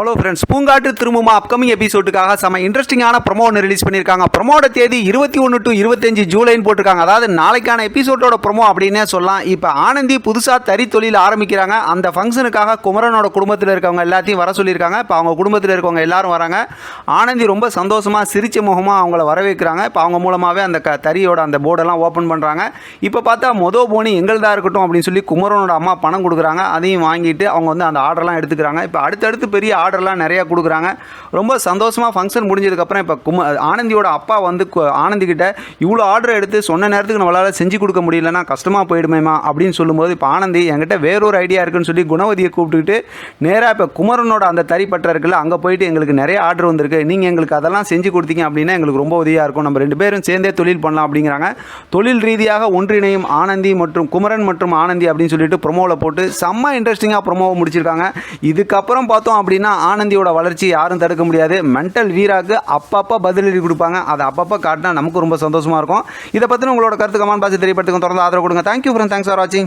Hello friends, பூங்காற்று திரும்புமா upcoming எபிசோடுக்காக செம இன்ட்ரெஸ்டிங்கான promo ஒன்று ரிலீஸ் பண்ணியிருக்காங்க. ப்ரொமோட தேதி 21 to 25 ஜூலைன்னு போட்டிருக்காங்க. அதாவது நாளைக்கான எபிசோடோட ப்ரொமோ அப்படின்னே சொல்லலாம். இப்போ ஆனந்தி புதுசாக தறி தொழில் ஆரம்பிக்கிறாங்க. அந்த ஃபங்க்ஷனுக்காக குமரனோட குடும்பத்தில் இருக்கவங்க எல்லாத்தையும் வர சொல்லியிருக்காங்க. இப்போ அவங்க குடும்பத்தில் இருக்கவங்க எல்லாரும் வராங்க. ஆனந்தி ரொம்ப சந்தோஷமாக சிரிச்ச முகமாக அவங்கள வரவேற்கிறாங்க. இப்போ அவங்க மூலமாகவே அந்த தறியோட அந்த போர்டெல்லாம் ஓப்பன் பண்ணுறாங்க. இப்போ பார்த்தா போனி எங்கள்தான் இருக்கட்டும் அப்படின்னு சொல்லி குமரனோட அம்மா பணம் கொடுக்குறாங்க. அதையும் வாங்கிட்டு அவங்க வந்து அந்த ஆர்டர்லாம் எடுத்துக்கிறாங்க. இப்போ அடுத்தடுத்து பெரிய ஆர்டர்லாம் நிறையா கொடுக்குறாங்க. ரொம்ப சந்தோஷமாக ஃபங்க்ஷன் முடிஞ்சதுக்கப்புறம் இப்போ ஆனந்தியோட அப்பா வந்து ஆனந்தி கிட்ட இவ்வளோ ஆர்டர் எடுத்து சொன்ன நேரத்துக்கு நம்மளால் செஞ்சு கொடுக்க முடியலன்னா கஷ்டமாக போயிடுமேமா அப்படின்னு சொல்லும்போது இப்போ ஆனந்தி என்கிட்ட வேறொரு ஐடியா இருக்குன்னு சொல்லி குணவதியை கூப்பிட்டுக்கிட்டு நேராக இப்போ குமரனோட அந்த தறிப்பற்ற இருக்குல்ல அங்கே போயிட்டு எங்களுக்கு நிறைய ஆர்டர் வந்திருக்கு, நீங்கள் எங்களுக்கு அதெல்லாம் செஞ்சு கொடுத்தீங்க அப்படின்னா எங்களுக்கு ரொம்ப உதவியாக இருக்கும், நம்ம 2 பேரும் சேர்ந்தே தொழில் பண்ணலாம் அப்படிங்கிறாங்க. தொழில் ரீதியாக ஒன்றிணையும் ஆனந்தி மற்றும் குமரன் மற்றும் ஆனந்தி அப்படின்னு சொல்லிட்டு ப்ரொமோவில் போட்டு செம்ம இன்ட்ரெஸ்டிங்காக ப்ரொமோவை முடிச்சிருக்காங்க. இதுக்கப்புறம் பார்த்தோம் அப்படின்னா ஆனந்தியோட வளர்ச்சி யாரும் தடுக்க முடியாது. மென்டல் வீராக்கு அப்பப்போ பதிலடி கொடுப்பாங்க. அதை அப்பப்போ காட்டினா நமக்கு ரொம்ப சந்தோஷமாக இருக்கும். இதை பற்றின உங்களோட கருத்து கமெண்ட் பாக்ஸ் தெரியப்படுத்துங்க. தொடர்ந்து ஆதரவு கொடுங்க. தேங்க்யூ ஃப்ரெண்ட்ஸ், தேங்க்ஸ் ஃபார் வாட்சிங்.